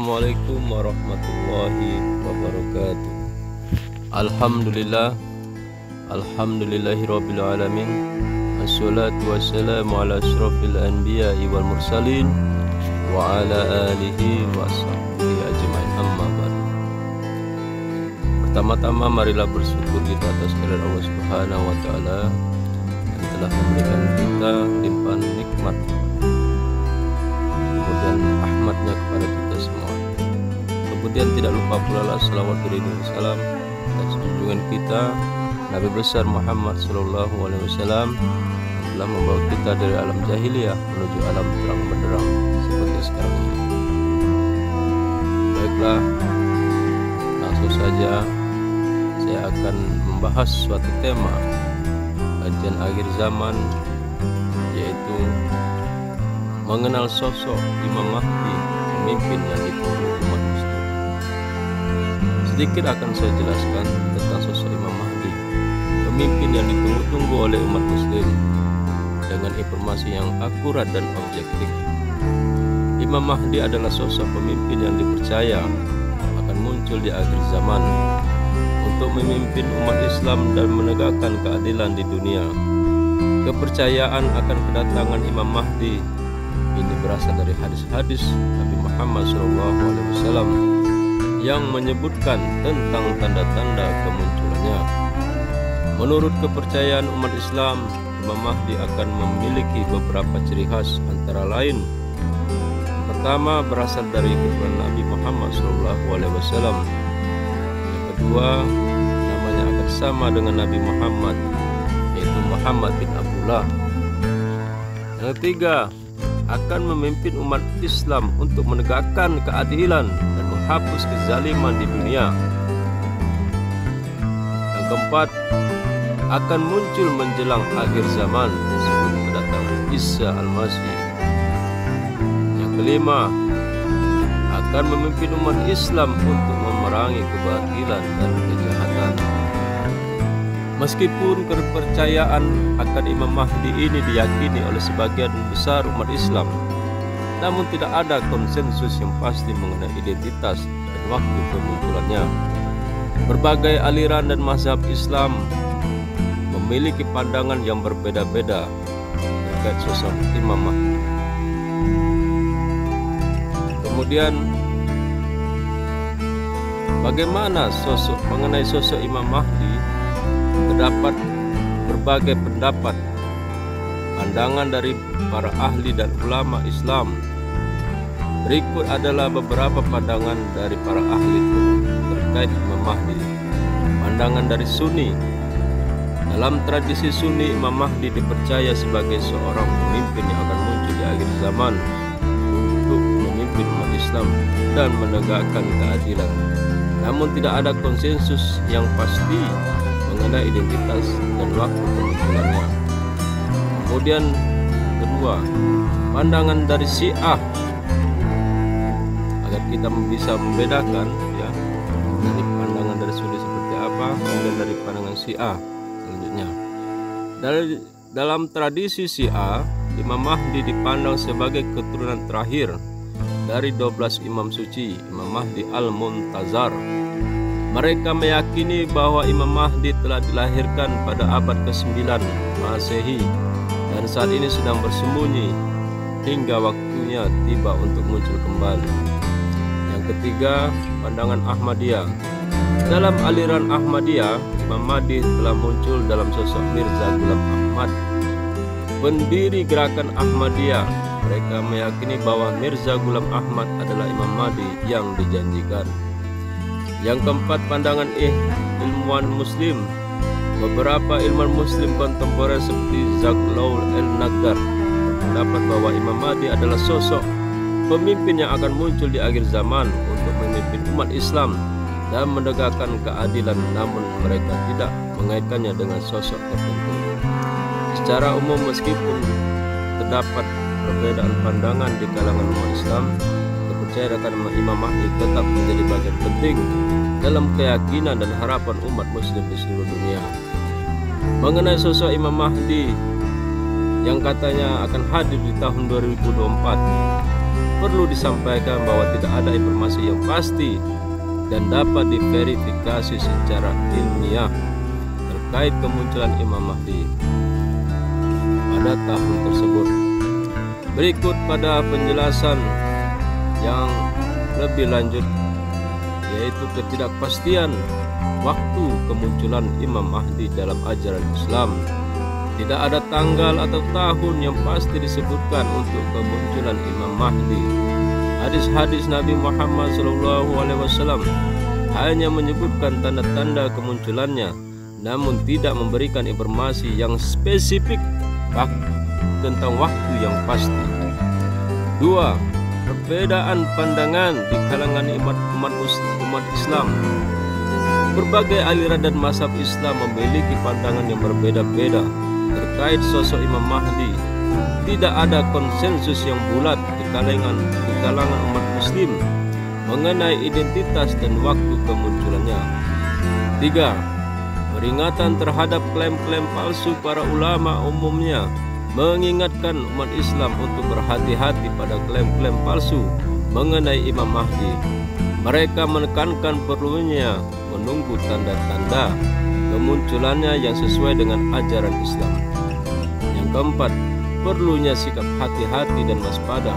Assalamualaikum warahmatullahi wabarakatuh. Alhamdulillahirabbil alamin. Assalatu wassalamu ala asyrafil anbiya'i wal mursalin wa ala alihi wa sahbihi ajmain, amma ba'du. Pertama-tama marilah bersyukur kita atas kehadirat Allah Subhanahu wa taala yang telah memberikan kita limpahan nikmat, kemudian rahmatnya kepada kita semua. Kemudian tidak lupa pula lah salawat beriring salam atas junjungan kita Nabi besar Muhammad sallallahu alaihi wasallam yang telah membawa kita dari alam jahiliyah menuju alam terang benderang seperti sekarang ini. Baiklah, langsung saja saya akan membahas suatu tema kajian akhir zaman, yaitu mengenal sosok Imam Mahdi, pemimpin yang ditunggu umat Muslim. Sedikit akan saya jelaskan tentang sosok Imam Mahdi, pemimpin yang ditunggu-tunggu oleh umat Muslim, dengan informasi yang akurat dan objektif. Imam Mahdi adalah sosok pemimpin yang dipercaya akan muncul di akhir zaman untuk memimpin umat Islam dan menegakkan keadilan di dunia. Kepercayaan akan kedatangan Imam Mahdi ini berasal dari hadis-hadis Nabi Muhammad SAW yang menyebutkan tentang tanda-tanda kemunculannya. Menurut kepercayaan umat Islam, Imam Mahdi akan memiliki beberapa ciri khas, antara lain: pertama, berasal dari keturunan Nabi Muhammad SAW. Yang kedua, namanya akan sama dengan Nabi Muhammad, yaitu Muhammad bin Abdullah. Yang ketiga, akan memimpin umat Islam untuk menegakkan keadilan dan menghapus kezaliman di dunia. Yang keempat, akan muncul menjelang akhir zaman sebelum kedatangan Isa Al-Masih. Yang kelima, akan memimpin umat Islam untuk memerangi kebatilan dan kejahatan. Meskipun kepercayaan akan Imam Mahdi ini diyakini oleh sebagian besar umat Islam, namun tidak ada konsensus yang pasti mengenai identitas dan waktu kemunculannya. Berbagai aliran dan mazhab Islam memiliki pandangan yang berbeda-beda terkait sosok Imam Mahdi. Kemudian, bagaimana mengenai sosok Imam Mahdi? Terdapat berbagai pendapat, pandangan dari para ahli dan ulama Islam. Berikut adalah beberapa pandangan dari para ahli terkait Imam Mahdi. Pandangan dari Sunni. Dalam tradisi Sunni, Imam Mahdi dipercaya sebagai seorang pemimpin yang akan muncul di akhir zaman untuk memimpin umat Islam dan menegakkan keadilan. Namun tidak ada konsensus yang pasti mengenai identitas dan waktu kemunculannya. Kemudian kedua, pandangan dari Syiah, agar kita bisa membedakan ya, dari pandangan dari Sunni seperti apa, kemudian dari pandangan Syiah selanjutnya. Dalam tradisi Syiah, Imam Mahdi dipandang sebagai keturunan terakhir dari 12 imam suci, Imam Mahdi Al-Muntazar. Mereka meyakini bahwa Imam Mahdi telah dilahirkan pada abad ke-9 Masehi dan saat ini sedang bersembunyi hingga waktunya tiba untuk muncul kembali. Yang ketiga, pandangan Ahmadiyah. Dalam aliran Ahmadiyah, Imam Mahdi telah muncul dalam sosok Mirza Ghulam Ahmad, pendiri gerakan Ahmadiyah. Mereka meyakini bahwa Mirza Ghulam Ahmad adalah Imam Mahdi yang dijanjikan. Yang keempat, pandangan ilmuwan Muslim. Beberapa ilmuwan Muslim kontemporer seperti Zaghlul El-Nagar berpendapat bahwa Imam Mahdi adalah sosok pemimpin yang akan muncul di akhir zaman untuk memimpin umat Islam dan menegakkan keadilan, namun mereka tidak mengaitkannya dengan sosok tertentu. Secara umum, meskipun terdapat perbedaan pandangan di kalangan umat Islam, kepercayaan akan Imam Mahdi tetap menjadi bagian penting dalam keyakinan dan harapan umat Muslim di seluruh dunia. Mengenai sosok Imam Mahdi yang katanya akan hadir di tahun 2024, perlu disampaikan bahwa tidak ada informasi yang pasti dan dapat diverifikasi secara ilmiah terkait kemunculan Imam Mahdi pada tahun tersebut. Berikut pada penjelasan yang lebih lanjut, yaitu ketidakpastian waktu kemunculan Imam Mahdi dalam ajaran Islam. Tidak ada tanggal atau tahun yang pasti disebutkan untuk kemunculan Imam Mahdi. Hadis-hadis Nabi Muhammad SAW hanya menyebutkan tanda-tanda kemunculannya, namun tidak memberikan informasi yang spesifik tentang waktu yang pasti. 2. Perbedaan pandangan di kalangan umat Islam. Berbagai aliran dan mazhab Islam memiliki pandangan yang berbeda-beda terkait sosok Imam Mahdi. Tidak ada konsensus yang bulat di kalangan umat Muslim mengenai identitas dan waktu kemunculannya. 3. Peringatan terhadap klaim-klaim palsu para ulama umumnya mengingatkan umat Islam untuk berhati-hati pada klaim-klaim palsu mengenai Imam Mahdi. Mereka menekankan perlunya menunggu tanda-tanda kemunculannya yang sesuai dengan ajaran Islam. Yang keempat, perlunya sikap hati-hati dan waspada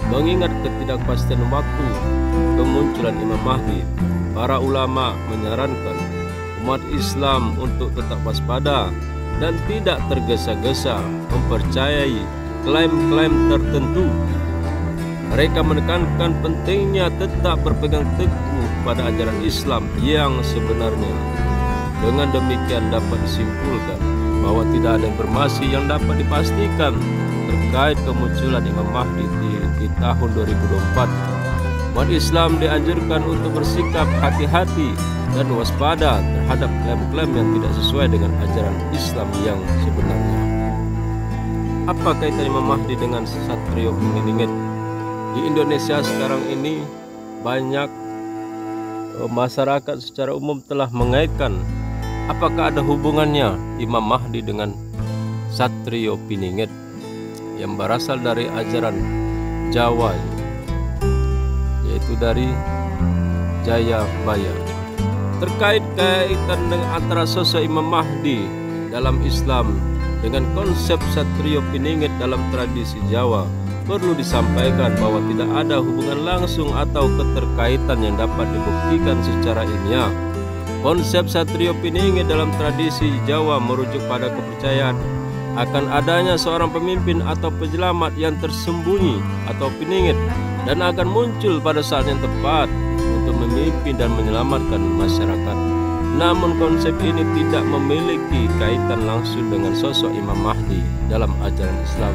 mengingat ketidakpastian waktu kemunculan Imam Mahdi. Para ulama menyarankan umat Islam untuk tetap waspada dan tidak tergesa-gesa mempercayai klaim-klaim tertentu. Mereka menekankan pentingnya tetap berpegang teguh pada ajaran Islam yang sebenarnya. Dengan demikian dapat disimpulkan bahwa tidak ada informasi yang dapat dipastikan terkait kemunculan Imam Mahdi di tahun 2024. Umat Islam dianjurkan untuk bersikap hati-hati dan waspada terhadap klaim-klaim yang tidak sesuai dengan ajaran Islam yang sebenarnya. Apa kaitan Imam Mahdi dengan Satrio Piningit? Di Indonesia sekarang ini banyak masyarakat secara umum telah mengaitkan apakah ada hubungannya Imam Mahdi dengan Satrio Piningit yang berasal dari ajaran Jawa, yaitu dari Jayabaya. Terkait kaitan dengan antara sosok Imam Mahdi dalam Islam dengan konsep Satrio Piningit dalam tradisi Jawa, perlu disampaikan bahwa tidak ada hubungan langsung atau keterkaitan yang dapat dibuktikan secara ilmiah. Konsep Satrio Piningit dalam tradisi Jawa merujuk pada kepercayaan akan adanya seorang pemimpin atau penyelamat yang tersembunyi atau piningit dan akan muncul pada saat yang tepat untuk memimpin dan menyelamatkan masyarakat. Namun konsep ini tidak memiliki kaitan langsung dengan sosok Imam Mahdi dalam ajaran Islam.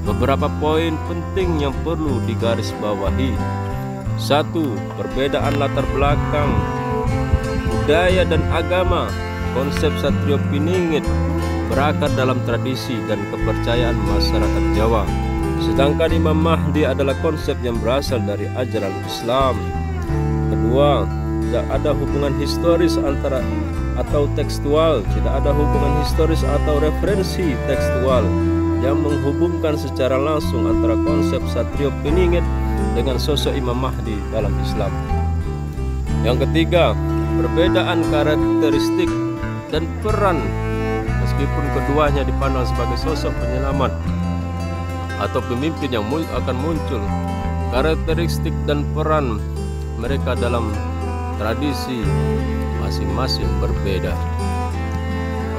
Beberapa poin penting yang perlu digarisbawahi. 1. Perbedaan latar belakang, budaya dan agama. Konsep Satrio Piningit berakar dalam tradisi dan kepercayaan masyarakat Jawa, sedangkan Imam Mahdi adalah konsep yang berasal dari ajaran Islam. Kedua, tidak ada hubungan historis antara atau tekstual, tidak ada hubungan historis atau referensi tekstual yang menghubungkan secara langsung antara konsep Satrio Piningit dengan sosok Imam Mahdi dalam Islam. Yang ketiga, perbedaan karakteristik dan peran. Meskipun keduanya dipandang sebagai sosok penyelamat atau pemimpin yang akan muncul, karakteristik dan peran mereka dalam tradisi masing-masing berbeda.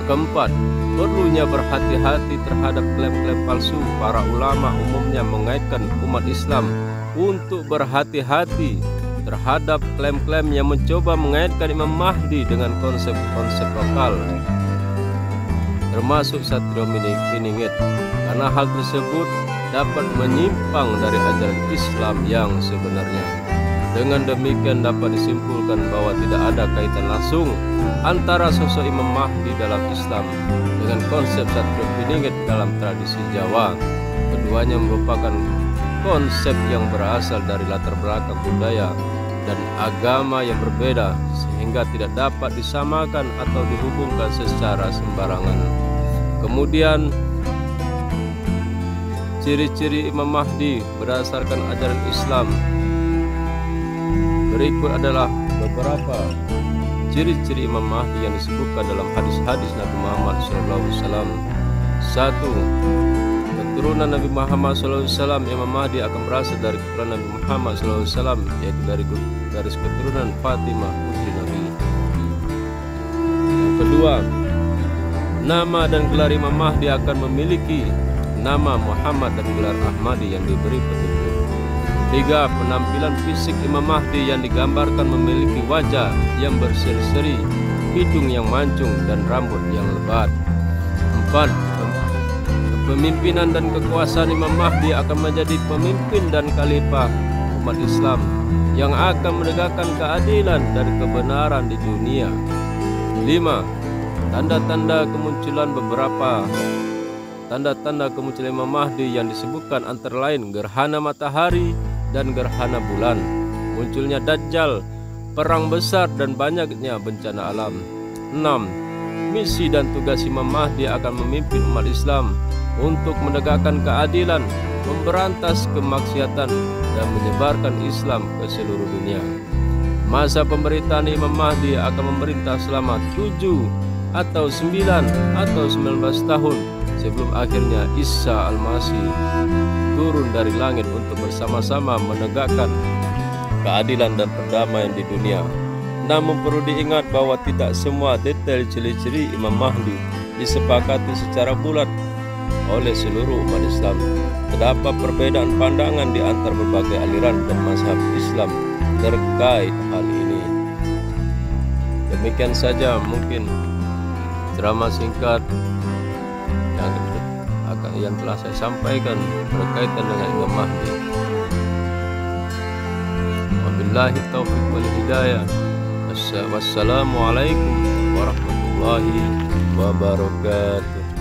Keempat, perlunya berhati-hati terhadap klaim-klaim palsu. Para ulama umumnya mengaitkan umat Islam untuk berhati-hati terhadap klaim-klaim yang mencoba mengaitkan Imam Mahdi dengan konsep-konsep lokal, termasuk Satrio Piningit, karena hal tersebut dapat menyimpang dari ajaran Islam yang sebenarnya. Dengan demikian dapat disimpulkan bahwa tidak ada kaitan langsung antara sosok Imam Mahdi dalam Islam dengan konsep Satrio Piningit dalam tradisi Jawa. Keduanya merupakan konsep yang berasal dari latar belakang budaya dan agama yang berbeda, sehingga tidak dapat disamakan atau dihubungkan secara sembarangan. Kemudian Ciri-ciri Imam Mahdi berdasarkan ajaran Islam. Berikut adalah beberapa ciri-ciri Imam Mahdi yang disebutkan dalam hadis-hadis Nabi Muhammad SAW. 1. Keturunan Nabi Muhammad SAW. Imam Mahdi akan berasal dari keturunan Nabi Muhammad SAW, yaitu dari garis keturunan Fatimah putri Nabi. Yang kedua, nama dan gelar Imam Mahdi akan memiliki nama Muhammad dan gelar Ahmadi yang diberi petunjuk. 3. Penampilan fisik Imam Mahdi yang digambarkan memiliki wajah yang berseri-seri, hidung yang mancung, dan rambut yang lebat. 4. Kepemimpinan dan kekuasaan Imam Mahdi akan menjadi pemimpin dan khalifah umat Islam yang akan menegakkan keadilan dan kebenaran di dunia. 5. Tanda-tanda kemunculan Tanda-tanda kemunculan Imam Mahdi yang disebutkan antara lain gerhana matahari dan gerhana bulan, munculnya Dajjal, perang besar, dan banyaknya bencana alam. 6. Misi dan tugas Imam Mahdi akan memimpin umat Islam untuk menegakkan keadilan, memberantas kemaksiatan, dan menyebarkan Islam ke seluruh dunia. Masa pemerintahan Imam Mahdi akan memerintah selama 7 atau 9 atau 19 tahun sebelum akhirnya Isa Al-Masih turun dari langit untuk bersama-sama menegakkan keadilan dan perdamaian di dunia. Namun perlu diingat bahwa tidak semua detail ciri-ciri Imam Mahdi disepakati secara bulat oleh seluruh umat Islam. Terdapat perbedaan pandangan di antara berbagai aliran dan mazhab Islam terkait hal ini. Demikian saja mungkin ceramah singkat yang telah saya sampaikan berkaitan dengan Imam Mahdi. Wabillahi taufiq wal hidayah. Wassalamualaikum warahmatullahi wabarakatuh.